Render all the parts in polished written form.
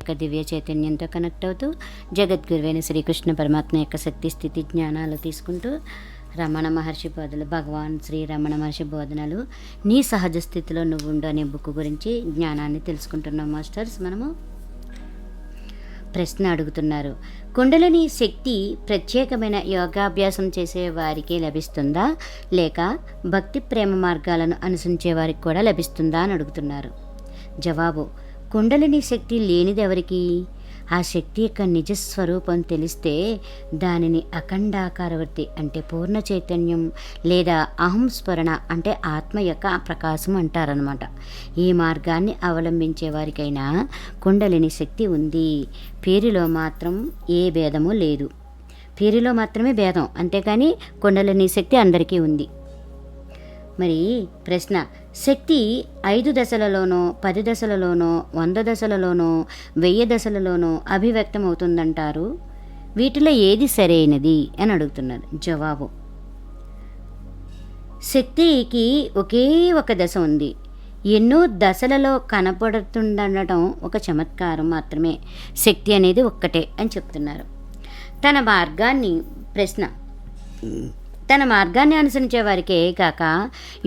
యొక్క దివ్య చైతన్యంతో కనెక్ట్ అవుతూ జగద్గురువైన శ్రీకృష్ణ పరమాత్మ యొక్క శక్తి స్థితి జ్ఞానాలు తీసుకుంటూ రమణ మహర్షి బోధనలు, భగవాన్ శ్రీ రమణ మహర్షి బోధనలు, నీ సహజ స్థితిలో నువ్వు ఉండు అనే బుక్ గురించి జ్ఞానాన్ని తెలుసుకుంటున్నాం మాస్టర్స్. మనము ప్రశ్న అడుగుతున్నారు, కుండలిని శక్తి ప్రత్యేకమైన యోగాభ్యాసం చేసే వారికి లభిస్తుందా, లేక భక్తి ప్రేమ మార్గాలను అనుసరించే వారికి కూడా లభిస్తుందా అని అడుగుతున్నారు. జవాబు, కుండలిని శక్తి లేనిది ఎవరికి? ఆ శక్తి యొక్క నిజస్వరూపం తెలిస్తే దానిని అఖండాకారవృత్తి అంటే పూర్ణ చైతన్యం లేదా అహం స్మరణ అంటే ఆత్మ యొక్క ప్రకాశం అంటారనమాట. ఈ మార్గాన్ని అవలంబించే వారికైనా కుండలిని శక్తి ఉంది. పేరులో మాత్రం ఏ భేదము లేదు. పేరులో మాత్రమే భేదం, అంతేకాని కుండలిని శక్తి అందరికీ ఉంది. మరి ప్రశ్న, శక్తి 5 దశలలోనో 10 దశలలోనో 100 దశలలోనో 1000 దశలలోనో అభివ్యక్తం అవుతుందంటారు. వీటిలో ఏది సరైనది అని అడుగుతున్నారు. జవాబు, శక్తికి ఒకే ఒక దశ ఉంది. ఎన్నో దశలలో కనపడుతుండటం ఒక చమత్కారం మాత్రమే. శక్తి అనేది ఒక్కటే అని చెప్తున్నారు. తన మార్గాన్ని అనుసరించే వారికే కాక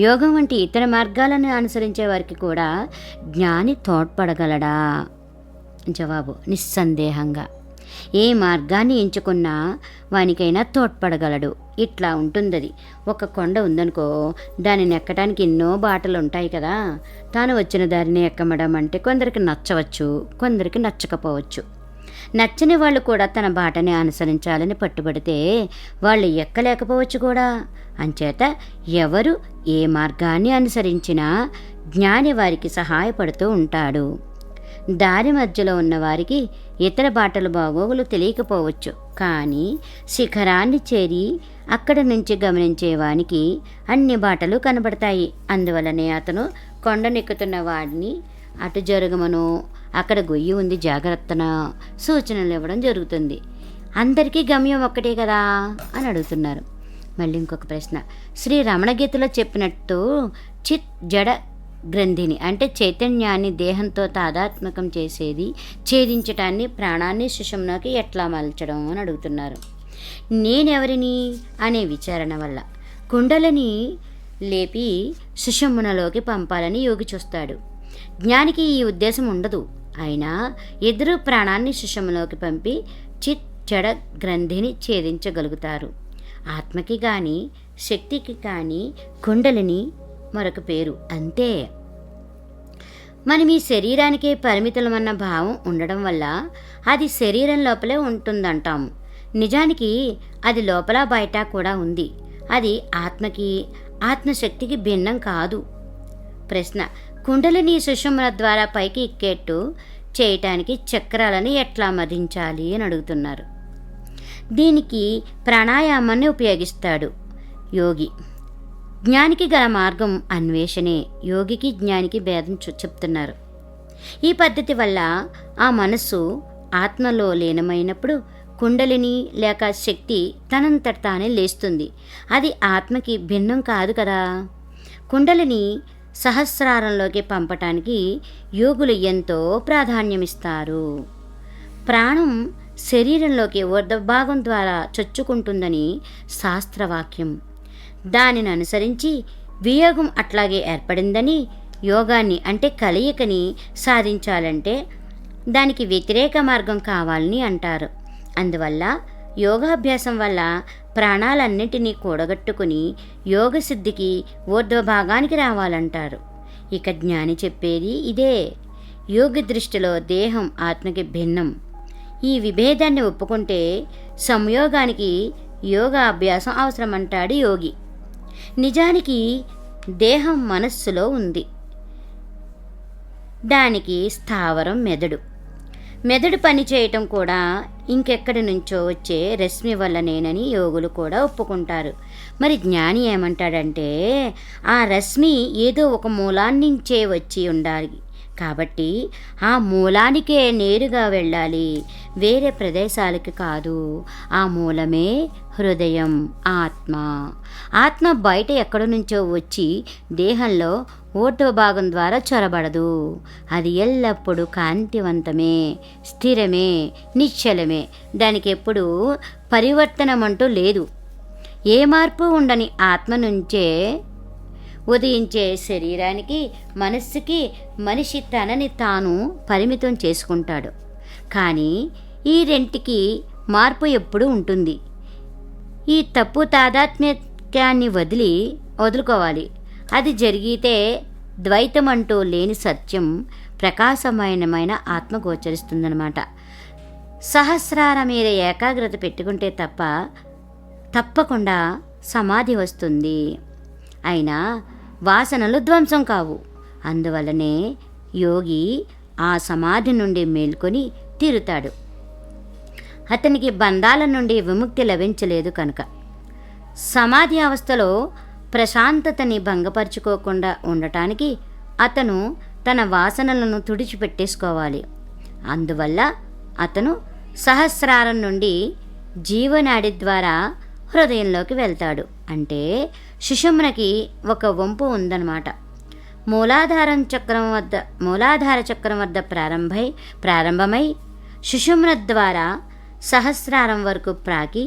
యోగం వంటి ఇతర మార్గాలను అనుసరించే వారికి కూడా జ్ఞాని తోడ్పడగలడా? జవాబు, నిస్సందేహంగా. ఏ మార్గాన్ని ఎంచుకున్నా వానికైనా తోడ్పడగలడు. ఇట్లా ఉంటుందది. ఒక కొండ ఉందనుకో, దానిని ఎక్కడానికి ఎన్నో బాటలు ఉంటాయి కదా. తాను వచ్చిన దారిని ఎక్కమడం అంటే కొందరికి నచ్చవచ్చు, కొందరికి నచ్చకపోవచ్చు. నచ్చని వాళ్ళు కూడా తన బాటని అనుసరించాలని పట్టుబడితే వాళ్ళు ఎక్కలేకపోవచ్చు కూడా. అంచేత ఎవరు ఏ మార్గాన్ని అనుసరించినా జ్ఞాని వారికి సహాయపడుతూ ఉంటాడు. దారి మధ్యలో ఉన్నవారికి ఇతర బాటలు బాగోగులు తెలియకపోవచ్చు, కానీ శిఖరాన్ని చేరి అక్కడి నుంచి గమనించేవానికి అన్ని బాటలు కనబడతాయి. అందువలనే అతను కొండనెక్కుతున్న వాడిని అటు జరగమను, అక్కడ గొయ్యి ఉంది జాగ్రత్తన సూచనలు ఇవ్వడం జరుగుతుంది. అందరికీ గమ్యం ఒక్కటే కదా అని అడుగుతున్నారు. మళ్ళీ ఇంకొక ప్రశ్న, శ్రీ రమణగీతలో చెప్పినట్టు చిత్ జడ గ్రంథిని అంటే చైతన్యాన్ని దేహంతో తాదాత్మకం చేసేది ఛేదించటాన్ని ప్రాణాన్ని సుషుమ్నకి ఎట్లా మలచడం అని అడుగుతున్నారు. నేనెవరిని అనే విచారణ వల్ల కుండలని లేపి సుషుమ్నలోకి పంపాలని యోగి చూస్తాడు. జ్ఞానికి ఈ ఉద్దేశం ఉండదు. అయినా ఎదురు ప్రాణాన్ని సుషుమ్నలోకి పంపి చిత్ జడ గ్రంథిని ఛేదించగలుగుతారు. ఆత్మకి కానీ శక్తికి కానీ కుండలిని మరొక పేరు, అంతే. మనం ఈ శరీరానికే పరిమితమన్న భావం ఉండడం వల్ల అది శరీరం లోపలే ఉంటుందంటాం. నిజానికి అది లోపల బయట కూడా ఉంది. అది ఆత్మకి ఆత్మశక్తికి భిన్నం కాదు. ప్రశ్న, కుండలిని సుషుమ్న ద్వారా పైకి ఎక్కేట్టు చేయటానికి చక్రాలను ఎట్లా మదించాలి అని అడుగుతున్నారు. దీనికి ప్రాణాయామాన్ని ఉపయోగిస్తాడు యోగి. జ్ఞానికి గల మార్గం అన్వేషణే. యోగికి జ్ఞానికి భేదం చెప్తున్నారు. ఈ పద్ధతి వల్ల ఆ మనస్సు ఆత్మలో లీనమైనప్పుడు కుండలిని లేక శక్తి తనంతట తానే లేస్తుంది. అది ఆత్మకి భిన్నం కాదు కదా. కుండలిని సహస్రారంలోకి పంపటానికి యోగులు ఎంతో ప్రాధాన్యమిస్తారు. ప్రాణం శరీరంలోకి ఊర్ధ్వభాగం ద్వారా చొచ్చుకుంటుందని శాస్త్రవాక్యం. దానిని అనుసరించి వియోగం అట్లాగే ఏర్పడిందని, యోగాన్ని అంటే కలయికని సాధించాలంటే దానికి వ్యతిరేక మార్గం కావాలని అంటారు. అందువల్ల యోగాభ్యాసం వల్ల ప్రాణాలన్నింటినీ కూడగట్టుకుని యోగసిద్ధికి ఊర్ధ్వభాగానికి రావాలంటారు. ఇక జ్ఞాని చెప్పేది ఇదే. యోగి దృష్టిలో దేహం ఆత్మకి భిన్నం. ఈ విభేదాన్ని ఒప్పుకుంటే సంయోగానికి యోగా అభ్యాసం అవసరమంటాడు యోగి. నిజానికి దేహం మనస్సులో ఉంది. దానికి స్థావరం మెదడు పని చేయటం కూడా ఇంకెక్కడి నుంచో వచ్చే రశ్మి వల్లనేనని యోగులు కూడా ఒప్పుకుంటారు. మరి జ్ఞాని ఏమంటాడంటే ఆ రశ్మి ఏదో ఒక మూలాన్నించే వచ్చి ఉండాలి, కాబట్టి ఆ మూలానికే నేరుగా వెళ్ళాలి, వేరే ప్రదేశాలకి కాదు. ఆ మూలమే హృదయం, ఆత్మ. ఆత్మ బయట ఎక్కడి నుంచో వచ్చి దేహంలో ఊర్ధ్వ భాగం ద్వారా చొరబడదు. అది ఎల్లప్పుడూ కాంతివంతమే, స్థిరమే, నిశ్చలమే. దానికి ఎప్పుడూ పరివర్తనం అంటూ లేదు. ఏ మార్పు ఉండని ఆత్మ నుంచే ఉదయించే శరీరానికి, మనస్సుకి మనిషి తనని తాను పరిమితం చేసుకుంటాడు. కానీ ఈ రెంటికి మార్పు ఎప్పుడూ ఉంటుంది. ఈ తప్పు తాదాత్మ్యాన్ని వదులుకోవాలి. అది జరిగితే ద్వైతం అంటూ లేని సత్యం, ప్రకాశమయమైన ఆత్మ గోచరిస్తుందన్నమాట. సహస్రార మీద ఏకాగ్రత పెట్టుకుంటే తప్పకుండా సమాధి వస్తుంది. అయినా వాసనలు ధ్వంసం కావు. అందువల్లనే యోగి ఆ సమాధి నుండి మేల్కొని తీరుతాడు. అతనికి బంధాల నుండి విముక్తి లభించలేదు కనుక. సమాధి అవస్థలో ప్రశాంతతని భంగపరుచుకోకుండా ఉండటానికి అతను తన వాసనలను తుడిచిపెట్టేసుకోవాలి. అందువల్ల అతను సహస్రారం నుండి జీవనాడి ద్వారా హృదయంలోకి వెళ్తాడు. అంటే సుషుమ్నకి ఒక వంపు ఉందన్నమాట. మూలాధార చక్రం వద్ద ప్రారంభమై సుషుమ్న ద్వారా సహస్రారం వరకు ప్రాకి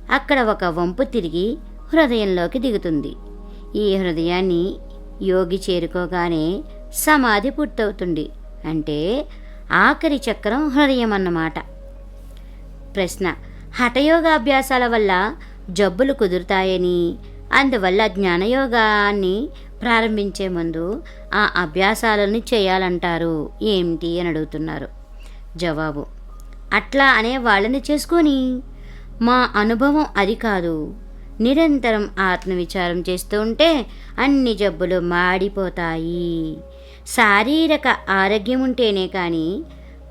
అక్కడ ఒక వంపు తిరిగి హృదయంలోకి దిగుతుంది. ఈ హృదయాన్ని యోగి చేరుకోగానే సమాధి పూర్తవుతుంది. అంటే ఆఖరి చక్రం హృదయం అన్నమాట. ప్రశ్న: హఠయోగాభ్యాసాల వల్ల జబ్బులు కుదురుతాయని, అందువల్ల జ్ఞానయోగాన్ని ప్రారంభించే ముందు ఆ అభ్యాసాలను చేయాలంటారు ఏమిటి అని అడుగుతున్నారు. జవాబు: అట్లా అనే వాళ్ళని చేసుకొని మా అనుభవం అది కాదు. నిరంతరం ఆత్మవిచారం చేస్తూ ఉంటే అన్ని జబ్బులు మాడిపోతాయి. శారీరక ఆరోగ్యం ఉంటేనే కానీ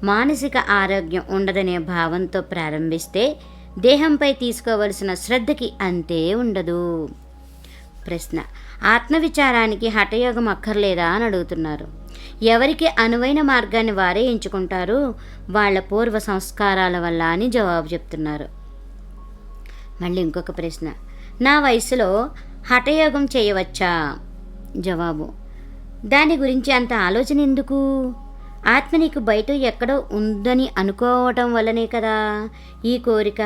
మానసిక ఆరోగ్యం ఉండదనే భావంతో ప్రారంభిస్తే దేహంపై తీసుకోవలసిన శ్రద్ధకి అంతే ఉండదు. ప్రశ్న: ఆత్మవిచారానికి హఠయోగం అక్కర్లేదా అని అడుగుతున్నారు. ఎవరికి అనువైన మార్గాన్ని వారే ఎంచుకుంటారు, వాళ్ళ పూర్వ సంస్కారాల వల్ల అని జవాబు చెప్తున్నారు. మళ్ళీ ఇంకొక ప్రశ్న: నా వయసులో హఠయోగం చేయవచ్చా? జవాబు: దాని గురించి అంత ఆలోచన ఎందుకు? ఆత్మ నీకు బయట ఎక్కడో ఉందని అనుకోవటం వల్లనే కదా ఈ కోరిక,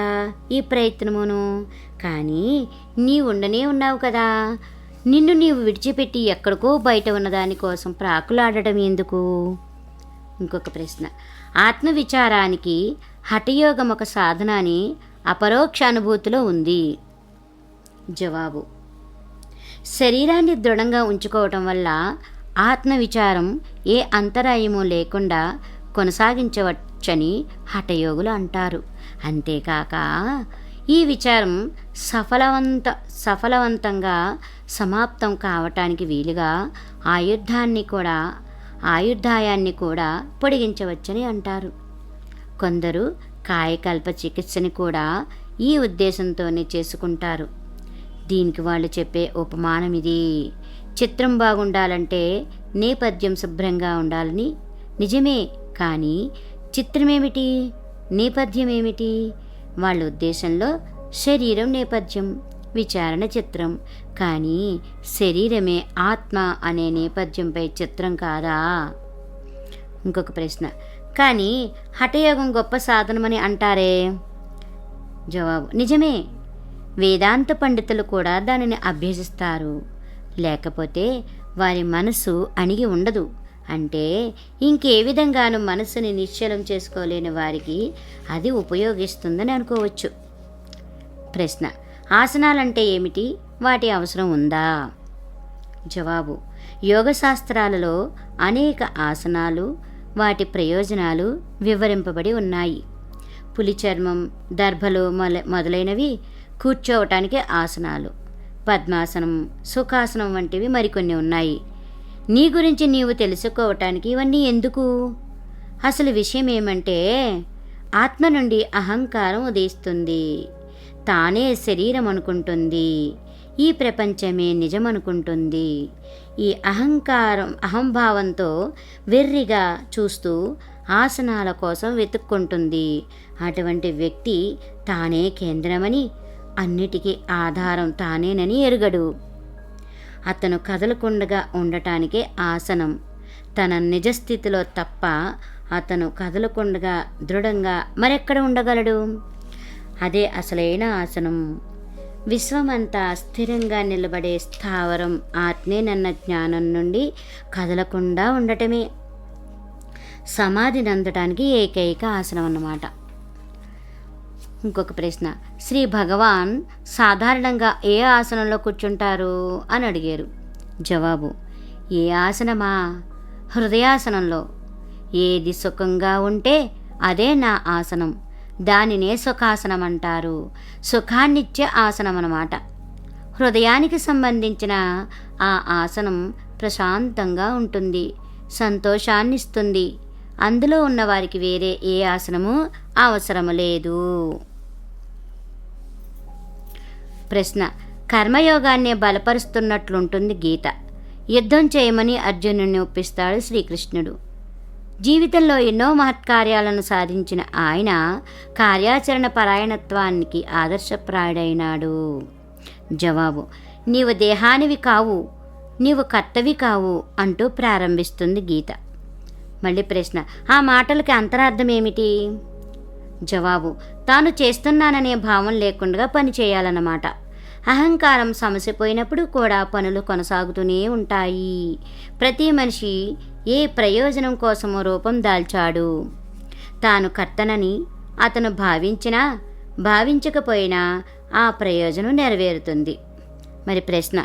ఈ ప్రయత్నమును. కానీ ఉండనే ఉన్నావు కదా. నిన్ను నీవు విడిచిపెట్టి ఎక్కడికో బయట ఉన్నదానికోసం ప్రాకులాడటం ఎందుకు? ఇంకొక ప్రశ్న: ఆత్మవిచారానికి హఠయోగం ఒక సాధన అని అపరోక్ష అనుభూతిలో ఉంది. జవాబు: శరీరాన్ని దృఢంగా ఉంచుకోవటం వల్ల ఆత్మవిచారం ఏ అంతరాయము లేకుండా కొనసాగించవచ్చని హఠయోగులు అంటారు. అంతేకాక ఈ విచారం సఫలవంతంగా సమాప్తం కావటానికి వీలుగా ఆయుర్దాయాన్ని కూడా పొడిగించవచ్చని అంటారు. కొందరు కాయకల్ప చికిత్సని కూడా ఈ ఉద్దేశంతోనే చేసుకుంటారు. దీనికి వాళ్ళు చెప్పే ఉపమానం ఇది. చిత్రం బాగుండాలంటే నేపథ్యం శుభ్రంగా ఉండాలని నిజమే, కానీ చిత్రమేమిటి, నేపథ్యం ఏమిటి? వాళ్ళ ఉద్దేశంలో శరీరం నేపథ్యం, విచారణ చిత్రం. కానీ శరీరమే ఆత్మ అనే నేపథ్యంపై చిత్రం కాదా? ఇంకొక ప్రశ్న: కానీ హఠయోగం గొప్ప సాధనమని అంటారే? జవాబు: నిజమే, వేదాంత పండితులు కూడా దానిని అభ్యసిస్తారు. లేకపోతే వారి మనసు అణిగి ఉండదు. అంటే ఇంకే విధంగానూ మనసుని నిశ్చలం చేసుకోలేని వారికి అది ఉపయోగిస్తుందని అనుకోవచ్చు. ప్రశ్న: ఆసనాలంటే ఏమిటి? వాటి అవసరం ఉందా? జవాబు: యోగశాస్త్రాలలో అనేక ఆసనాలు, వాటి ప్రయోజనాలు వివరింపబడి ఉన్నాయి. పులి చర్మం, దర్భలు మొదలైనవి కూర్చోవటానికి ఆసనాలు. పద్మాసనం, సుఖాసనం వంటివి మరికొన్ని ఉన్నాయి. నీ గురించి నీవు తెలుసుకోవటానికి ఇవన్నీ ఎందుకు? అసలు విషయం ఏమంటే, ఆత్మ నుండి అహంకారం ఉదయిస్తుంది. తానే శరీరం అనుకుంటుంది. ఈ ప్రపంచమే నిజమనుకుంటుంది. ఈ అహంభావంతో వెర్రిగా చూస్తూ ఆసనాల కోసం వెతుక్కుంటుంది. అటువంటి వ్యక్తి తానే కేంద్రమని, అన్నిటికీ ఆధారం తానేనని ఎరుగడు. అతను కదలకుండా ఉండటానికే ఆసనం. తన నిజస్థితిలో తప్ప అతను కదలకుండా దృఢంగా మరెక్కడ ఉండగలడు? అదే అసలైన ఆసనం. విశ్వమంతా స్థిరంగా నిలబడే స్థావరం ఆత్మేనన్న జ్ఞానం నుండి కదలకుండా ఉండటమే సమాధిని అందటానికి ఏకైక ఆసనం అన్నమాట. ఇంకొక ప్రశ్న, శ్రీ భగవాన్ సాధారణంగా ఏ ఆసనంలో కూర్చుంటారు అని అడిగారు. జవాబు, ఏ ఆసనమా? హృదయాసనంలో. ఏది సుఖంగా ఉంటే అదే నా ఆసనం. దానినే సుఖాసనం అంటారు. సుఖాన్నిచ్చే ఆసనం అన్నమాట. హృదయానికి సంబంధించిన ఆ ఆసనం ప్రశాంతంగా ఉంటుంది, సంతోషాన్నిస్తుంది. అందులో ఉన్నవారికి వేరే ఏ ఆసనము అవసరము లేదు. ప్రశ్న, కర్మయోగాన్ని బలపరుస్తున్నట్లుంటుంది గీత. యుద్ధం చేయమని అర్జునుడిని ఒప్పిస్తాడు శ్రీకృష్ణుడు. జీవితంలో ఎన్నో మహత్కార్యాలను సాధించిన ఆయన కార్యాచరణ పరాయణత్వానికి ఆదర్శప్రాయుడైనాడు. జవాబు, నీవు దేహానివి కావు, నీవు కర్తవి కావు అంటూ ప్రారంభిస్తుంది గీత. మళ్ళీ ప్రశ్న, ఆ మాటలకి అంతరార్థం ఏమిటి? జవాబు, తాను చేస్తున్నాననే భావం లేకుండా పని చేయాలన్నమాట. అహంకారం సమసిపోయినప్పుడు కూడా పనులు కొనసాగుతూనే ఉంటాయి. ప్రతి మనిషి ఏ ప్రయోజనం కోసమో రూపం దాల్చాడు. తాను కర్తనని అతను భావించినా భావించకపోయినా ఆ ప్రయోజనం నెరవేరుతుంది. మరి ప్రశ్న,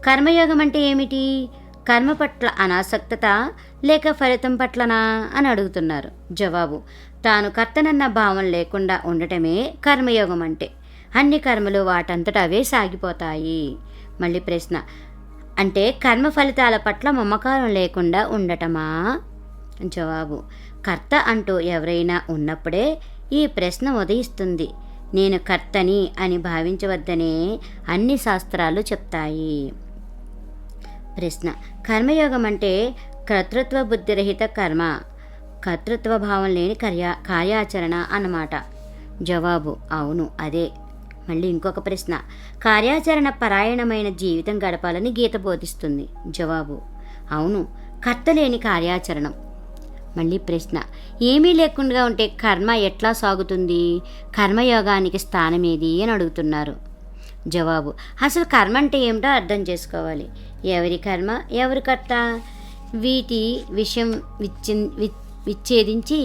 కర్మయోగం అంటే ఏమిటి? కర్మ పట్ల అనాసక్తత లేక ఫలితం పట్లనా అని అడుగుతున్నారు. జవాబు, తాను కర్తనన్న భావం లేకుండా ఉండటమే కర్మయోగం అంటే. అన్ని కర్మలు వాటంతట అవే సాగిపోతాయి. మళ్ళీ ప్రశ్న, అంటే కర్మ ఫలితాల పట్ల మమకారం లేకుండా ఉండటమా? జవాబు, కర్త అంటూ ఎవరైనా ఉన్నప్పుడే ఈ ప్రశ్న ఉదయిస్తుంది. నేను కర్తని అని భావించవద్దనే అన్ని శాస్త్రాలు చెప్తాయి. ప్రశ్న, కర్మయోగం అంటే కర్తృత్వ బుద్ధిరహిత కర్మ, కర్తృత్వ భావం లేని కార్యాచరణ అన్నమాట. జవాబు, అవును అదే. మళ్ళీ ఇంకొక ప్రశ్న, కార్యాచరణ పరాయణమైన జీవితం గడపాలని గీత బోధిస్తుంది. జవాబు, అవును, కర్త లేని కార్యాచరణం. మళ్ళీ ప్రశ్న, ఏమీ లేకుండా ఉంటే కర్మ ఎట్లా సాగుతుంది? కర్మయోగానికి స్థానమేది అని అడుగుతున్నారు. జవాబు, అసలు కర్మ అంటే ఏమిటో అర్థం చేసుకోవాలి. ఎవరి కర్మ, ఎవరి కర్త? వీటి విషయం విచ్ఛేదించి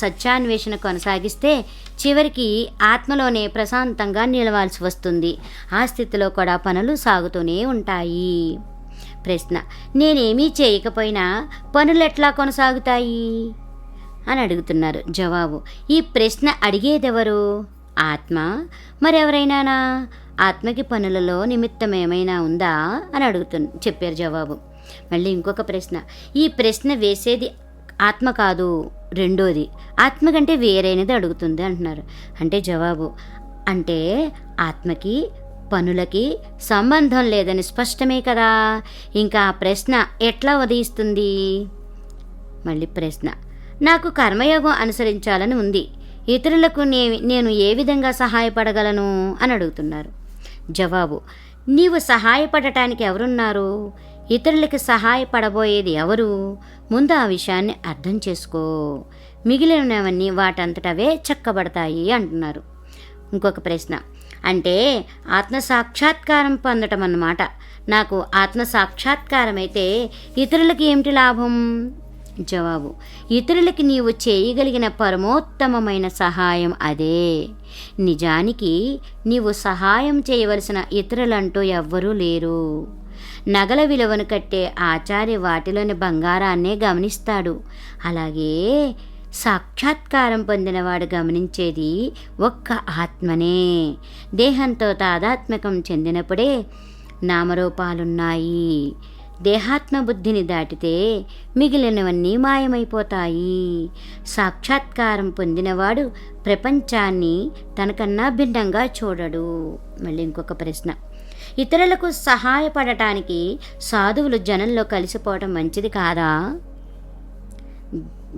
సత్యాన్వేషణ కొనసాగిస్తే చివరికి ఆత్మలోనే ప్రశాంతంగా నిలవాల్సి వస్తుంది. ఆ స్థితిలో కూడా పనులు సాగుతూనే ఉంటాయి. ప్రశ్న, నేనేమీ చేయకపోయినా పనులు ఎట్లా కొనసాగుతాయి అని అడుగుతున్నారు. జవాబు, ఈ ప్రశ్న అడిగేదెవరు? ఆత్మ. మరెవరైనానా? ఆత్మకి పనులలో నిమిత్తం ఏమైనా ఉందా అని చెప్పారు జవాబు. మళ్ళీ ఇంకొక ప్రశ్న, ఈ ప్రశ్న వేసేది ఆత్మ కాదు, రెండోది ఆత్మ కంటే వేరైనది అడుగుతుంది అంటున్నారు. అంటే జవాబు, అంటే ఆత్మకి పనులకి సంబంధం లేదని స్పష్టమే కదా. ఇంకా ఆ ప్రశ్న ఎట్లా ఉదయిస్తుంది? మళ్ళీ ప్రశ్న, నాకు కర్మయోగం అనుసరించాలని ఉంది. ఇతరులకు నేను ఏ విధంగా సహాయపడగలను అని అడుగుతున్నారు. జవాబు, నీవు సహాయపడటానికి ఎవరున్నారు? ఇతరులకి సహాయపడబోయేది ఎవరు? ముందు ఆ విషయాన్ని అర్థం చేసుకో. మిగిలినవన్నీ వాటంతటవే చక్కబడతాయి అంటున్నారు. ఇంకొక ప్రశ్న, అంటే ఆత్మసాక్షాత్కారం పొందటం అన్నమాట. నాకు ఆత్మసాక్షాత్కారం అయితే ఇతరులకి ఏమిటి లాభం? జవాబు, ఇతరులకి నీవు చేయగలిగిన పరమోత్తమమైన సహాయం అదే. నిజానికి నీవు సహాయం చేయవలసిన ఇతరులంటూ ఎవ్వరూ లేరు. నగల విలువను కట్టే ఆచారి వాటిలోని బంగారాన్నే గమనిస్తాడు. అలాగే సాక్షాత్కారం పొందినవాడు గమనించేది ఒక్క ఆత్మనే. దేహంతో తాదాత్మ్యకం చెందినప్పుడే నామరూపాలున్నాయి. దేహాత్మ బుద్ధిని దాటితే మిగిలినవన్నీ మాయమైపోతాయి. సాక్షాత్కారం పొందినవాడు ప్రపంచాన్ని తనకన్నా భిన్నంగా చూడడు. మళ్ళీ ఇంకొక ప్రశ్న, ఇతరులకు సహాయపడటానికి సాధువులు జనంలో కలిసిపోవటం మంచిది కాదా?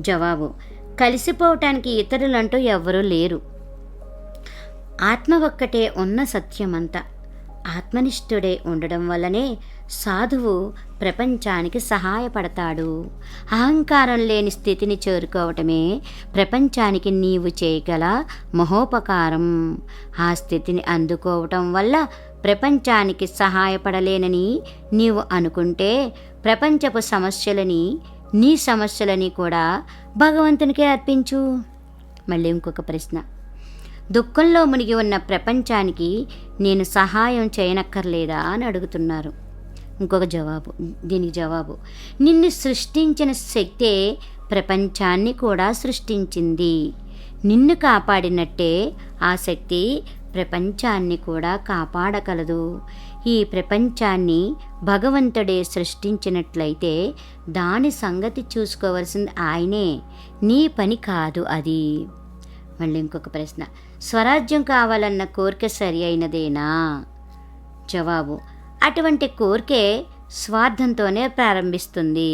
జవాబు: కలిసిపోవటానికి ఇతరులంటూ ఎవ్వరూ లేరు. ఆత్మ ఒక్కటే ఉన్న సత్యమంతా. ఆత్మనిష్ఠుడే ఉండడం వల్లనే సాధువు ప్రపంచానికి సహాయపడతాడు. అహంకారం లేని స్థితిని చేరుకోవటమే ప్రపంచానికి నీవు చేయగల మహోపకారం. ఆ స్థితిని అందుకోవటం వల్ల ప్రపంచానికి సహాయపడలేనని నీవు అనుకుంటే ప్రపంచపు సమస్యలని, నీ సమస్యలని కూడా భగవంతునికే అర్పించు. మళ్ళీ ఇంకొక ప్రశ్న: దుఃఖంలో మునిగి ఉన్న ప్రపంచానికి నేను సహాయం చేయనక్కర్లేదా అని అడుగుతున్నారు. దీనికి జవాబు: నిన్ను సృష్టించిన శక్తే ప్రపంచాన్ని కూడా సృష్టించింది. నిన్ను కాపాడినట్టే ఆ శక్తి ప్రపంచాన్ని కూడా కాపాడగలదు. ఈ ప్రపంచాన్ని భగవంతుడే సృష్టించినట్లయితే దాని సంగతి చూసుకోవలసింది ఆయనే, నీ పని కాదు అది. మళ్ళీ ఇంకొక ప్రశ్న: స్వరాజ్యం కావాలన్న కోరిక సరి అయినదేనా? జవాబు: అటువంటి కోరికే స్వార్థంతోనే ప్రారంభిస్తుంది,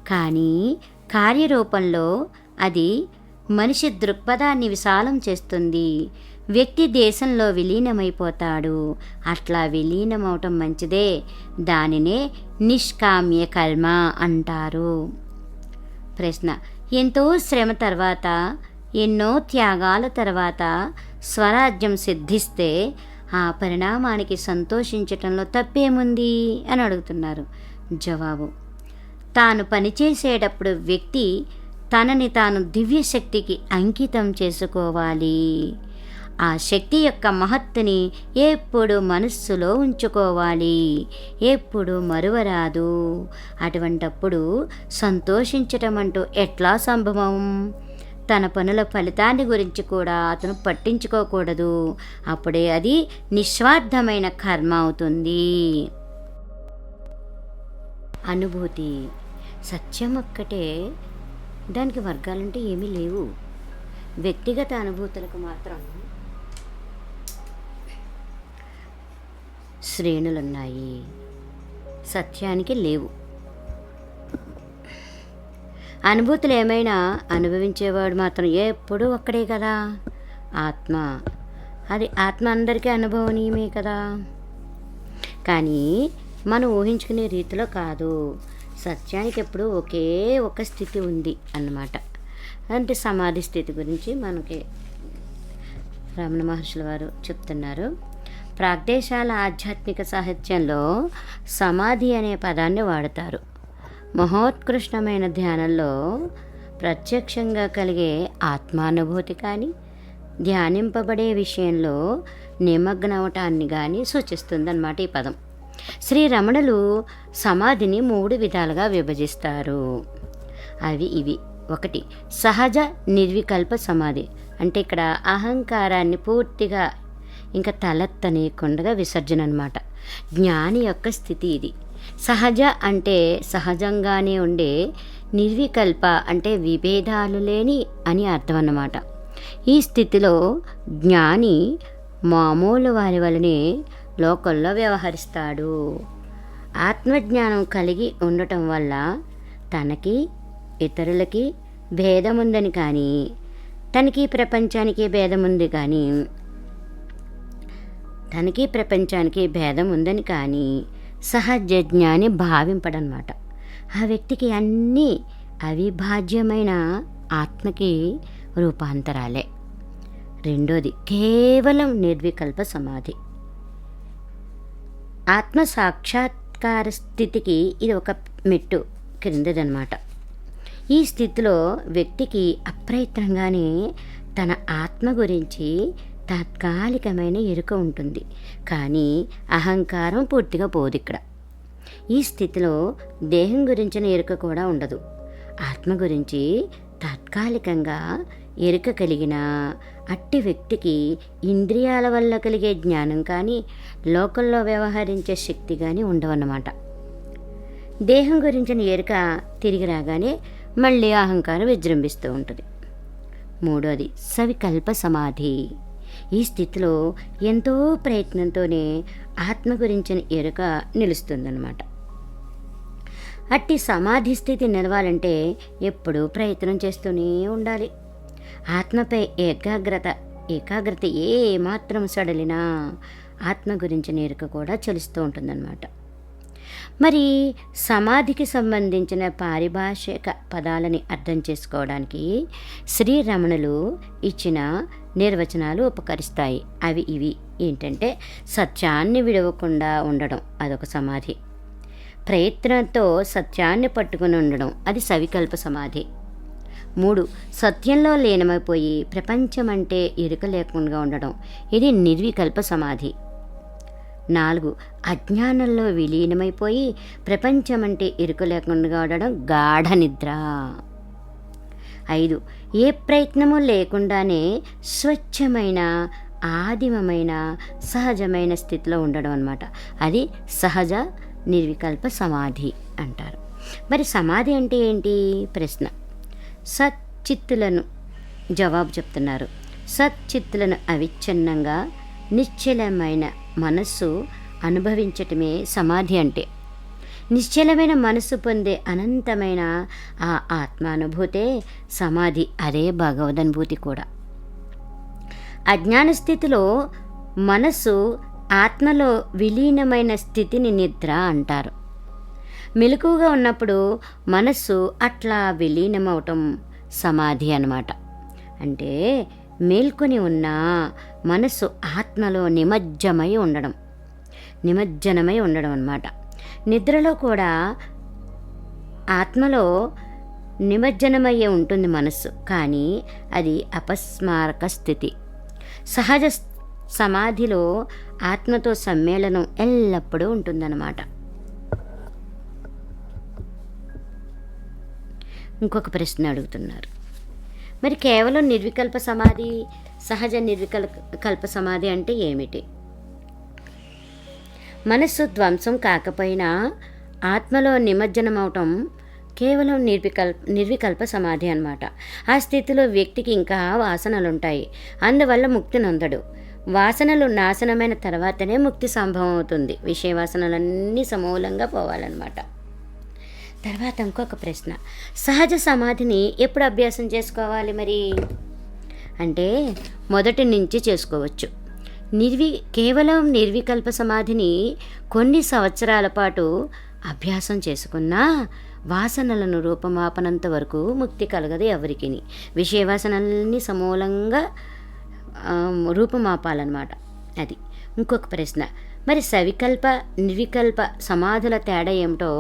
కానీ కార్యరూపంలో అది మనిషి దృక్పథాన్ని విశాలం చేస్తుంది. వ్యక్తి దేశంలో విలీనమైపోతాడు. అట్లా విలీనమవటం మంచిదే. దానినే నిష్కామ్య కర్మ అంటారు. ప్రశ్న: ఎంతో శ్రమ తర్వాత, ఎన్నో త్యాగాల తర్వాత స్వరాజ్యం సిద్ధిస్తే ఆ పరిణామానికి సంతోషించటంలో తప్పేముంది అని అడుగుతున్నారు. జవాబు: తాను పనిచేసేటప్పుడు వ్యక్తి తనని తాను దివ్యశక్తికి అంకితం చేసుకోవాలి. ఆ శక్తి యొక్క మహత్తుని ఎప్పుడు మనస్సులో ఉంచుకోవాలి, ఎప్పుడు మరువరాదు. అటువంటప్పుడు సంతోషించటం అంటూ ఎట్లా సంభవం? తన పనుల ఫలితాన్ని గురించి కూడా అతను పట్టించుకోకూడదు. అప్పుడే అది నిస్వార్థమైన కర్మ అవుతుంది. అనుభూతి సత్యం ఒక్కటే. దానికి వర్గాలంటే ఏమీ లేవు. వ్యక్తిగత అనుభూతులకు మాత్రం శ్రేణులున్నాయి, సత్యానికి లేవు. అనుభూతులు ఏమైనా అనుభవించేవాడు మాత్రం ఎప్పుడూ ఒక్కడే కదా. ఆత్మ, అది ఆత్మ అందరికీ అనుభవనీయమే కదా. కానీ మనం ఊహించుకునే రీతిలో కాదు. సత్యానికి ఎప్పుడు ఒకే ఒక స్థితి ఉంది అన్నమాట. అంటే సమాధి స్థితి గురించి మనకి రమణ మహర్షుల వారు చెప్తున్నారు. ప్రాగ్దేశాల ఆధ్యాత్మిక సాహిత్యంలో సమాధి అనే పదాన్ని వాడతారు. మహోత్కృష్టమైన ధ్యానంలో ప్రత్యక్షంగా కలిగే ఆత్మానుభూతి కానీ, ధ్యానింపబడే విషయంలో నిమగ్నవటాన్ని కానీ సూచిస్తుందన్నమాట ఈ పదం. శ్రీ రమణులు సమాధిని 3 విధాలుగా విభజిస్తారు. అవి ఇవి: 1. సహజ నిర్వికల్ప సమాధి. అంటే ఇక్కడ అహంకారాన్ని పూర్తిగా ఇంకా తలెత్తనీయకుండా విసర్జన అన్నమాట. జ్ఞాని యొక్క స్థితి ఇది. సహజ అంటే సహజంగానే ఉండే, నిర్వికల్ప అంటే విభేదాలు లేని అని అర్థం అన్నమాట. ఈ స్థితిలో జ్ఞాని మామూలు వారి వలనే లోకల్లో వ్యవహరిస్తాడు. ఆత్మజ్ఞానం కలిగి ఉండటం వల్ల తనకి తనకి భేదముందని కానీ, తనకి ప్రపంచానికి భేదముంది కానీ, తనకి ప్రపంచానికి భేదం ఉందని కానీ సహజ జ్ఞాని భావింపడనమాట. ఆ వ్యక్తికి అన్నీ అవిభాజ్యమైన ఆత్మకి రూపాంతరాలే. 2. కేవలం నిర్వికల్ప సమాధి. ఆత్మ సాక్షాత్కార స్థితికి ఇది ఒక మెట్టు క్రిందదనమాట. ఈ స్థితిలో వ్యక్తికి అప్రయత్నంగానే తన ఆత్మ గురించి తాత్కాలికమైన ఎరుక ఉంటుంది, కానీ అహంకారం పూర్తిగా పోదు ఇక్కడ. ఈ స్థితిలో దేహం గురించిన ఎరుక కూడా ఉండదు. ఆత్మ గురించి తాత్కాలికంగా ఎరుక కలిగిన అట్టి వ్యక్తికి ఇంద్రియాల వల్ల కలిగే జ్ఞానం కానీ, లోకల్లో వ్యవహరించే శక్తి కానీ ఉండవన్నమాట. దేహం గురించిన ఎరుక తిరిగి రాగానే మళ్ళీ అహంకారం విజృంభిస్తూ ఉంటుంది. 3. సవికల్ప సమాధి. ఈ స్థితిలో ఎంతో ప్రయత్నంతోనే ఆత్మ గురించిన ఎరుక నిలుస్తుందన్నమాట. అట్టి సమాధి స్థితి నిలవాలంటే ఎప్పుడూ ప్రయత్నం చేస్తూనే ఉండాలి. ఆత్మపై ఏకాగ్రత ఏ మాత్రం సడలినా ఆత్మ గురించిన ఎరుక కూడా చలిస్తూ ఉంటుందన్నమాట. మరి సమాధికి సంబంధించిన పారిభాషిక పదాలని అర్థం చేసుకోవడానికి శ్రీరమణులు ఇచ్చిన నిర్వచనాలు ఉపకరిస్తాయి. అవి ఇవి ఏంటంటే, సత్యాన్ని విడవకుండా ఉండడం అదొక సమాధి. ప్రయత్నంతో సత్యాన్ని పట్టుకుని ఉండడం అది సవికల్ప సమాధి. 3. సత్యంలో లీనమైపోయి ప్రపంచం అంటే ఎరుక లేకుండా ఉండడం, ఇది నిర్వికల్ప సమాధి. 4. అజ్ఞానంలో విలీనమైపోయి ప్రపంచం అంటే ఎరుక లేకుండా ఉండడం గాఢ నిద్ర. 5. ఏ ప్రయత్నము లేకుండానే స్వచ్ఛమైన ఆదిమమైన సహజమైన స్థితిలో ఉండడం అన్నమాట, అది సహజ నిర్వికల్ప సమాధి అంటారు. మరి సమాధి అంటే ఏంటి? ప్రశ్న. సచ్చిత్తులను జవాబు చెప్తున్నారు. సచ్చిత్తులను అవిచ్ఛిన్నంగా నిశ్చలమైన మనస్సు అనుభవించటమే సమాధి అంటే. నిశ్చలమైన మనస్సు పొందే అనంతమైన ఆ ఆత్మానుభూతే సమాధి, అదే భగవదనుభూతి కూడా. అజ్ఞాన స్థితిలో మనస్సు ఆత్మలో విలీనమైన స్థితిని నిద్ర అంటారు. మెలకువగా ఉన్నప్పుడు మనస్సు అట్లా విలీనమవటం సమాధి అన్నమాట. అంటే మేల్కొని ఉన్న మనస్సు ఆత్మలో నిమజ్జనమై ఉండడం అన్నమాట. నిద్రలో కూడా ఆత్మలో నిమజ్జనమయ్యే ఉంటుంది మనస్సు, కానీ అది అపస్మారక స్థితి. సహజ సమాధిలో ఆత్మతో సమ్మేళనం ఎల్లప్పుడూ ఉంటుందన్నమాట. ఇంకొక ప్రశ్న అడుగుతున్నారు. మరి కేవలం నిర్వికల్ప సమాధి, సహజ నిర్వికల్ప సమాధి అంటే ఏమిటి? మనస్సు ధ్వంసం కాకపోయినా ఆత్మలో నిమజ్జనమవటం కేవలం నిర్వికల్ప సమాధి అన్నమాట. ఆ స్థితిలో వ్యక్తికి ఇంకా వాసనలుంటాయి, అందువల్ల ముక్తి నొందడు. వాసనలు నాశనమైన తర్వాతనే ముక్తి సంభవం అవుతుంది. విషయ వాసనలన్నీ సమూలంగా పోవాలన్నమాట. తర్వాత ఇంకొక ప్రశ్న. సహజ సమాధిని ఎప్పుడు అభ్యాసం చేసుకోవాలి మరి అంటే, మొదటి నుంచి చేసుకోవచ్చు. కేవలం నిర్వికల్ప సమాధిని కొన్ని సంవత్సరాల పాటు అభ్యాసం చేసుకున్నా వాసనలను రూపమాపనంత వరకు ముక్తి కలగదు ఎవరికి. విషయవాసనల్ని సమూలంగా రూపమాపాలన్నమాట. అది ఇంకొక ప్రశ్న. మరి సవికల్ప నిర్వికల్ప సమాధుల తేడా ఏమిటో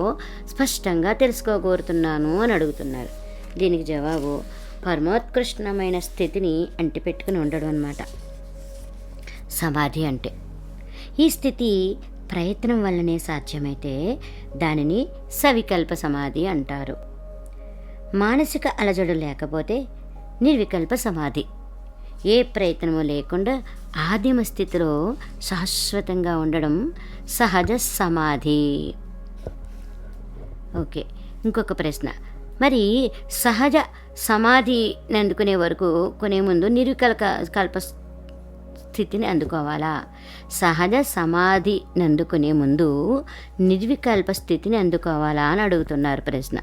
స్పష్టంగా తెలుసుకోగోరుతున్నాను అని అడుగుతున్నారు. దీనికి జవాబు పరమోత్కృష్టమైన స్థితిని అంటిపెట్టుకుని ఉండడం అన్నమాట సమాధి అంటే. ఈ స్థితి ప్రయత్నం వల్లనే సాధ్యమైతే దానిని సవికల్ప సమాధి అంటారు. మానసిక అలజడు లేకపోతే నిర్వికల్ప సమాధి. ఏ ప్రయత్నము లేకుండా ఆదిమ స్థితిలో శాశ్వతంగా ఉండడం సహజ సమాధి. ఓకే, ఇంకొక ప్రశ్న. మరి సహజ సమాధి అందుకునే వరకు కొనే ముందు నిర్వికల్ప స్థితిని అందుకోవాలా? సహజ సమాధి అందుకునే ముందు నిర్వికల్ప స్థితిని అందుకోవాలా అని అడుగుతున్నారు ప్రశ్న.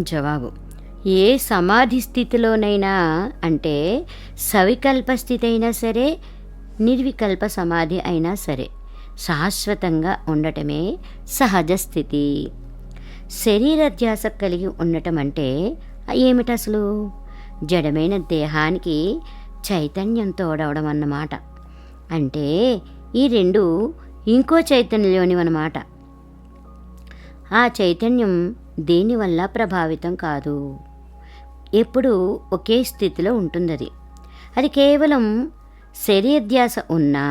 జవాబు, ఏ సమాధి స్థితిలోనైనా, అంటే సవికల్ప స్థితి అయినా సరే నిర్వికల్ప సమాధి అయినా సరే, శాశ్వతంగా ఉండటమే సహజ స్థితి. శరీర ధ్యాస కలిగి ఉండటం అంటే ఏమిటి అసలు? జడమైన దేహానికి చైతన్యం తోడవడం అన్నమాట. అంటే ఈ రెండు ఇంకో చైతన్యంలోనివన్నమాట. ఆ చైతన్యం దేనివల్ల ప్రభావితం కాదు, ఎప్పుడూ ఒకే స్థితిలో ఉంటుంది. అది కేవలం శరీరధ్యాస ఉన్నా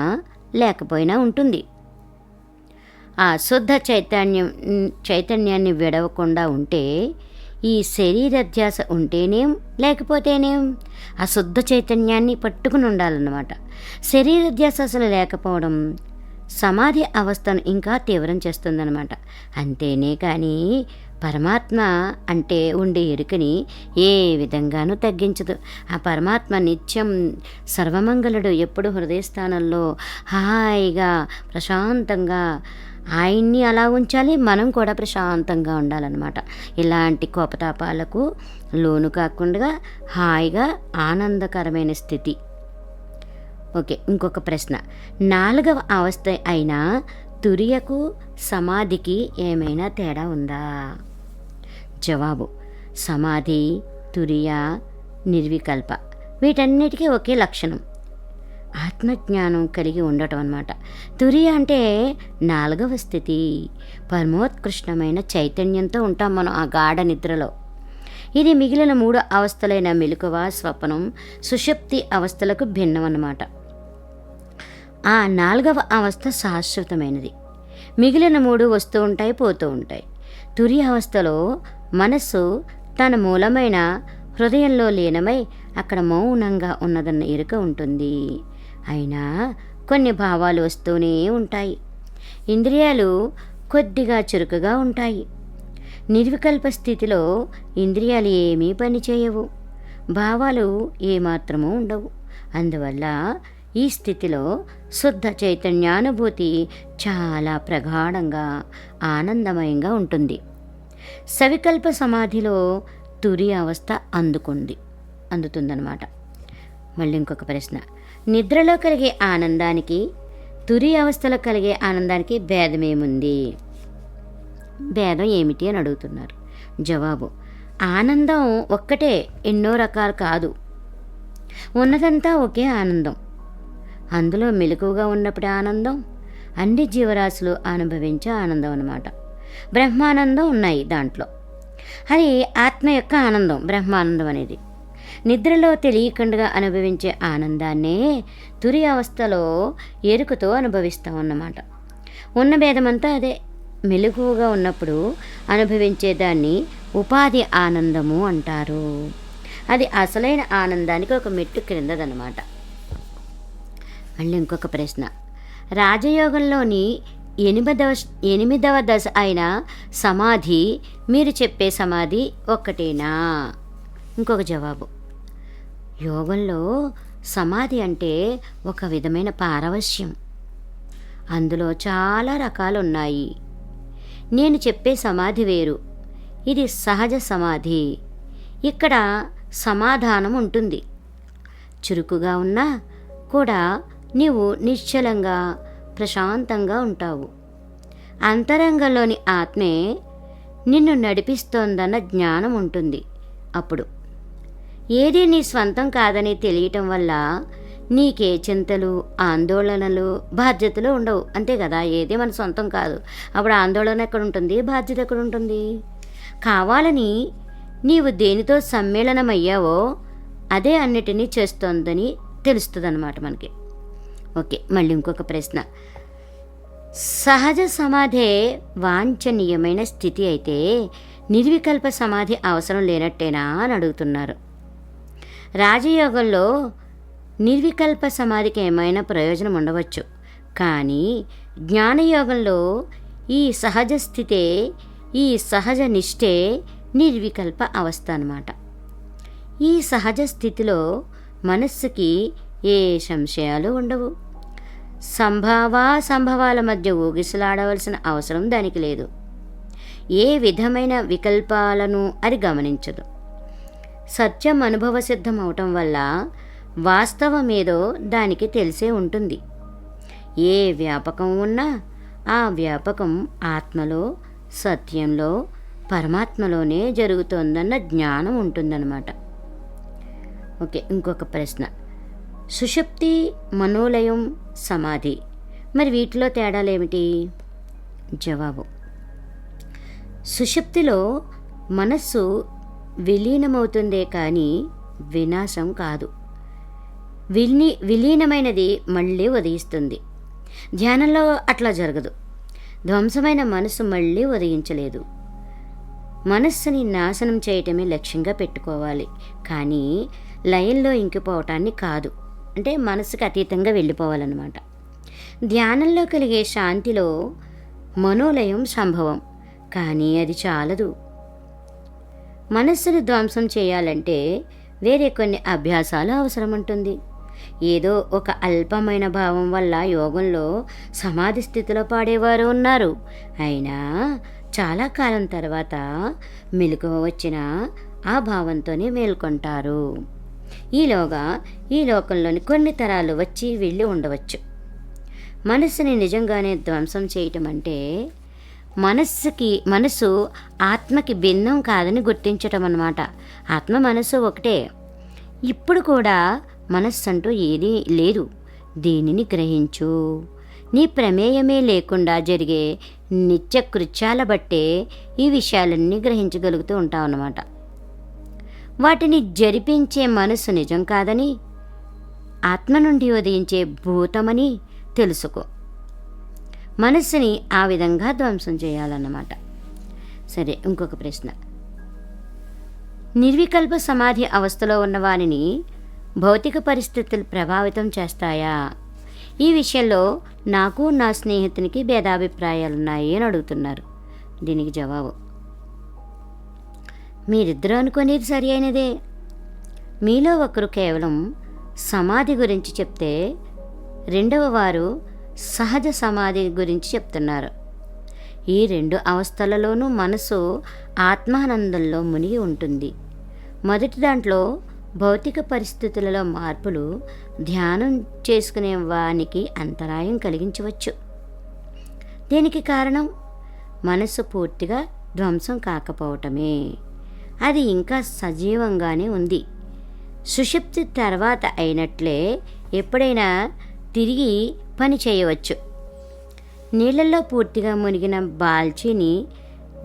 లేకపోయినా ఉంటుంది. ఆ శుద్ధ చైతన్యాన్ని విడవకుండా ఉంటే ఈ శరీరధ్యాస ఉంటేనేం లేకపోతేనేం ఆ శుద్ధ చైతన్యాన్ని పట్టుకుని ఉండాలన్నమాట. శరీరధ్యాస అసలు లేకపోవడం సమాధి అవస్థను ఇంకా తీవ్రం చేస్తుందన్నమాట. అంతేనే కానీ పరమాత్మ అంటే ఉండే ఎరుకని ఏ విధంగానూ తగ్గించదు. ఆ పరమాత్మ నిత్యం సర్వమంగళుడు, ఎప్పుడు హృదయస్థానంలో హాయిగా ప్రశాంతంగా ఆయన్ని అలా ఉంచాలి, మనం కూడా ప్రశాంతంగా ఉండాలన్నమాట. ఇలాంటి కోపతాపాలకు లోను కాకుండా హాయిగా ఆనందకరమైన స్థితి. ఓకే, ఇంకొక ప్రశ్న. 4వ అవస్థ అయిన తురియకు సమాధికి ఏమైనా తేడా ఉందా? జవాబు: సమాధి, తురియ, నిర్వికల్ప వీటన్నిటికీ ఒకే లక్షణం, ఆత్మజ్ఞానం కలిగి ఉండటం అన్నమాట. తురియ అంటే 4వ స్థితి, పరమోత్కృష్టమైన చైతన్యంతో ఉంటాం మనం ఆ గాఢ నిద్రలో. ఇది మిగిలిన 3 అవస్థలైన మెలకువ, స్వప్నం, సుషుప్తి అవస్థలకు భిన్నం అన్నమాట. ఆ 4వ అవస్థ శాశ్వతమైనది. మిగిలిన 3 వస్తూ ఉంటాయి, పోతూ ఉంటాయి. తురియ అవస్థలో మనస్సు తన మూలమైన హృదయంలో లీనమై అక్కడ మౌనంగా ఉన్నదన్న ఎరుక ఉంటుంది. అయినా కొన్ని భావాలు వస్తూనే ఉంటాయి. ఇంద్రియాలు కొద్దిగా చురుకుగా ఉంటాయి. నిర్వికల్ప స్థితిలో ఇంద్రియాలు ఏమీ పనిచేయవు, భావాలు ఏమాత్రమూ ఉండవు. అందువల్ల ఈ స్థితిలో శుద్ధ చైతన్యానుభూతి చాలా ప్రగాఢంగా ఆనందమయంగా ఉంటుంది. సవికల్ప సమాధిలో తురియ అవస్థ అందుతుందన్నమాట. మళ్ళీ ఇంకొక ప్రశ్న. నిద్రలో కలిగే ఆనందానికి తురియ అవస్థలో కలిగే ఆనందానికి భేదమేముంది? భేదం ఏమిటి అని అడుగుతున్నారు. జవాబు: ఆనందం ఒక్కటే, ఎన్నో రకాలు కాదు. ఉన్నదంతా ఒకే ఆనందం. అందులో మెలకువగా ఉన్నప్పుడే ఆనందం, అన్ని జీవరాశులు అనుభవించే ఆనందం అన్నమాట. బ్రహ్మానందం ఉన్నాయి దాంట్లో. అది ఆత్మ యొక్క ఆనందం, బ్రహ్మానందం అనేది. నిద్రలో తెలియకుండా అనుభవించే ఆనందాన్నే తురియ అవస్థలో ఎరుకతో అనుభవిస్తాం అన్నమాట. ఉన్న భేదమంతా అదే. మెలకువగా ఉన్నప్పుడు అనుభవించేదాన్ని ఉపాధి ఆనందము అంటారు. అది అసలైన ఆనందానికి ఒక మెట్టు క్రిందదన్నమాట. మళ్ళీ ఇంకొక ప్రశ్న. రాజయోగంలోని 8వ దశ అయిన సమాధి మీరు చెప్పే సమాధి ఒక్కటేనా? ఇంకొక జవాబు. యోగంలో సమాధి అంటే ఒక విధమైన పారవశ్యం. అందులో చాలా రకాలు ఉన్నాయి. నేను చెప్పే సమాధి వేరు. ఇది సహజ సమాధి. ఇక్కడ సమాధానం ఉంటుంది. చురుకుగా ఉన్నా కూడా నీవు నిశ్చలంగా ప్రశాంతంగా ఉంటావు. అంతరంగంలోని ఆత్మే నిన్ను నడిపిస్తోందన్న జ్ఞానం ఉంటుంది. అప్పుడు ఏది నీ స్వంతం కాదని తెలియటం వల్ల నీకే చింతలు, ఆందోళనలు, బాధ్యతలు ఉండవు. అంతే కదా, ఏది మన సొంతం కాదు. అప్పుడు ఆందోళన ఎక్కడ ఉంటుంది, బాధ్యత ఎక్కడ ఉంటుంది? కావాలని నీవు దేనితో సమ్మేళనమయ్యావో అదే అన్నిటినీ చేస్తోందని తెలుస్తుంది అన్నమాట మనకి. ఓకే, మళ్ళీ ఇంకొక ప్రశ్న. సహజ సమాధే వాంఛనీయమైన స్థితి అయితే నిర్వికల్ప సమాధి అవసరం లేనట్టేనా అని అడుగుతున్నారు. రాజయోగంలో నిర్వికల్ప సమాధికి ఏమైనా ప్రయోజనం ఉండవచ్చు, కానీ జ్ఞానయోగంలో ఈ సహజ స్థితే, ఈ సహజ నిష్ఠే నిర్వికల్ప అవస్థ అన్నమాట. ఈ సహజ స్థితిలో మనస్సుకి ఏ సంశయాలు ఉండవు. సంభవాల మధ్య ఊగిసలాడవలసిన అవసరం దానికి లేదు. ఏ విధమైన వికల్పాలను అది గమనించదు. సత్యం అనుభవ సిద్ధం అవటం వల్ల వాస్తవమేదో దానికి తెలిసే ఉంటుంది. ఏ వ్యాపకం ఉన్నా ఆ వ్యాపకం ఆత్మలో, సత్యంలో, పరమాత్మలోనే జరుగుతోందన్న జ్ఞానం ఉంటుందన్నమాట. ఓకే, ఇంకొక ప్రశ్న. సుషుప్తి, మనోలయం, సమాధి, మరి వీటిలో తేడాలేమిటి? జవాబు. సుషుప్తిలో మనస్సు విలీనమవుతుందే కానీ వినాశం కాదు. విలీనమైనది మళ్ళీ ఉదయిస్తుంది. ధ్యానంలో అట్లా జరగదు. ధ్వంసమైన మనస్సు మళ్ళీ ఉదయించలేదు. మనస్సుని నాశనం చేయటమే లక్ష్యంగా పెట్టుకోవాలి, కానీ లయంలో ఇంకిపోవటాన్ని కాదు. అంటే మనసుకు అతీతంగా వెళ్ళిపోవాలన్నమాట. ధ్యానంలో కలిగే శాంతిలో మనోలయం సంభవం, కానీ అది చాలదు. మనస్సును ధ్వంసం చేయాలంటే వేరే కొన్ని అభ్యాసాలు అవసరం ఉంటుంది. ఏదో ఒక అల్పమైన భావం వల్ల యోగంలో సమాధి స్థితిలో పాడేవారు ఉన్నారు. అయినా చాలా కాలం తర్వాత మెలకువ వచ్చిన ఆ భావంతోనే మేల్కొంటారు. ఈలోగా ఈ లోకంలోని కొన్ని తరాలు వచ్చి వెళ్ళి ఉండవచ్చు. మనస్సుని నిజంగానే ధ్వంసం చేయటం అంటే మనసు ఆత్మకి భిన్నం కాదని గుర్తించటం అన్నమాట. ఆత్మ మనసు ఒకటే. ఇప్పుడు కూడా మనస్సు అంటూ ఏదీ లేదు. దీనిని గ్రహించు. నీ ప్రమేయమే లేకుండా జరిగే నిత్య కృత్యాల బట్టే ఈ విషయాలన్నీ గ్రహించగలుగుతూ ఉంటావు అన్నమాట. వాటిని జరిపించే మనసు నిజం కాదని, ఆత్మ నుండి ఉదయించే భూతమని తెలుసుకో. మనస్సుని ఆ విధంగా ధ్వంసం చేయాలన్నమాట. సరే, ఇంకొక ప్రశ్న. నిర్వికల్ప సమాధి అవస్థలో ఉన్న వారిని భౌతిక పరిస్థితులు ప్రభావితం చేస్తాయా? ఈ విషయంలో నాకు నా స్నేహితునికి భేదాభిప్రాయాలున్నాయి అని అడుగుతున్నారు. దీనికి జవాబు, మీరిద్దరూ అనుకునేది సరి అయినదే. మీలో ఒకరు కేవలం సమాధి గురించి చెప్తే రెండవ వారు సహజ సమాధి గురించి చెప్తున్నారు. ఈ రెండు అవస్థలలోనూ మనసు ఆత్మానందంలో మునిగి ఉంటుంది. మొదటి దాంట్లో భౌతిక పరిస్థితులలో మార్పులు ధ్యానం చేసుకునే వానికి అంతరాయం కలిగించవచ్చు. దీనికి కారణం మనసు పూర్తిగా ధ్వంసం కాకపోవటమే. అది ఇంకా సజీవంగానే ఉంది. సుషుప్తి తర్వాత అయినట్లే ఎప్పుడైనా తిరిగి పని చేయవచ్చు. నీళ్ళల్లో పూర్తిగా మునిగిన బాల్చీని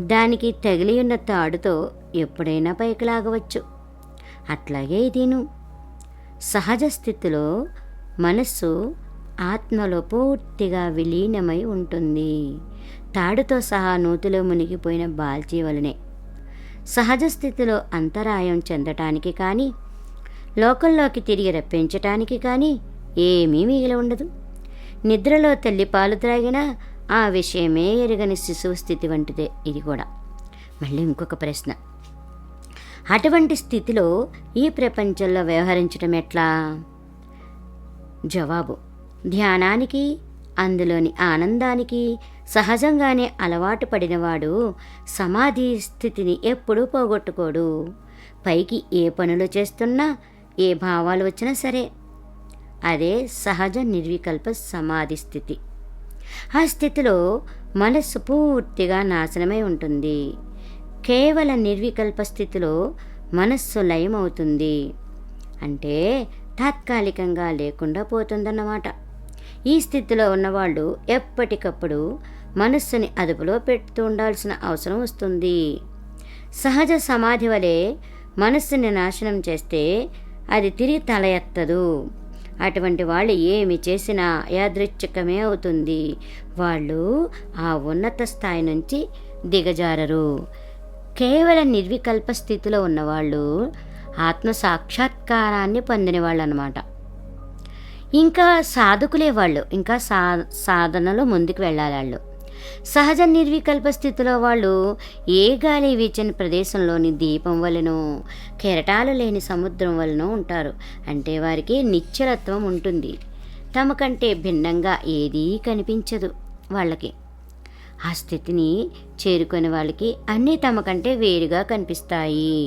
దానికి తగిలి ఉన్న తాడుతో ఎప్పుడైనా పైకి లాగవచ్చు. అట్లాగే ఇదిను. సహజ స్థితిలో మనస్సు ఆత్మలో పూర్తిగా విలీనమై ఉంటుంది. తాడుతో సహా నూతిలో మునిగిపోయిన బాల్చీ వలనే. సహజ స్థితిలో అంతరాయం చెందటానికి కానీ, లోకంలోకి తిరిగి రప్పించటానికి కానీ ఏమీ మిగిలి ఉండదు. నిద్రలో తల్లి పాలు త్రాగినా ఆ విషయమే ఎరుగని శిశువు స్థితి వంటిదే ఇది కూడా. మళ్ళీ ఇంకొక ప్రశ్న. అటువంటి స్థితిలో ఈ ప్రపంచంలో వ్యవహరించడం ఎట్లా? జవాబు, ధ్యానానికి, అందులోని ఆనందానికి సహజంగానే అలవాటు పడినవాడు సమాధి స్థితిని ఎప్పుడూ పోగొట్టుకోడు. పైకి ఏ పనులు చేస్తున్నా, ఏ భావాలు వచ్చినా సరే, అదే సహజ నిర్వికల్ప సమాధి స్థితి. ఆ స్థితిలో మనస్సు పూర్తిగా నాశనమై ఉంటుంది. కేవల నిర్వికల్ప స్థితిలో మనస్సు లయమవుతుంది. అంటే తాత్కాలికంగా లేకుండా పోతుందన్నమాట. ఈ స్థితిలో ఉన్నవాళ్ళు ఎప్పటికప్పుడు మనస్సుని అదుపులో పెడుతూ ఉండాల్సిన అవసరం వస్తుంది. సహజ సమాధి వలె మనస్సుని నాశనం చేస్తే అది తిరిగి తల ఎత్తదు. అటువంటి వాళ్ళు ఏమి చేసినా యాదృచ్ఛికమే అవుతుంది. వాళ్ళు ఆ ఉన్నత స్థాయి నుంచి దిగజారరు. కేవల నిర్వికల్ప స్థితిలో ఉన్నవాళ్ళు ఆత్మ సాక్షాత్కారాన్ని పొందిన వాళ్ళు అన్నమాట. ఇంకా సాధకులే వాళ్ళు. ఇంకా సాధనలో ముందుకు వెళ్ళాలి వాళ్ళు. సహజ నిర్వికల్ప స్థితిలో వాళ్ళు ఏ గాలి వీచని ప్రదేశంలోని దీపం వలనో, కెరటాలు లేని సముద్రం వలనో ఉంటారు. అంటే వారికి నిశ్చలత్వం ఉంటుంది. తమ కంటే భిన్నంగా ఏదీ కనిపించదు వాళ్ళకి. ఆ స్థితిని చేరుకునే వాళ్ళకి అన్నీ తమ కంటే వేరుగా కనిపిస్తాయి.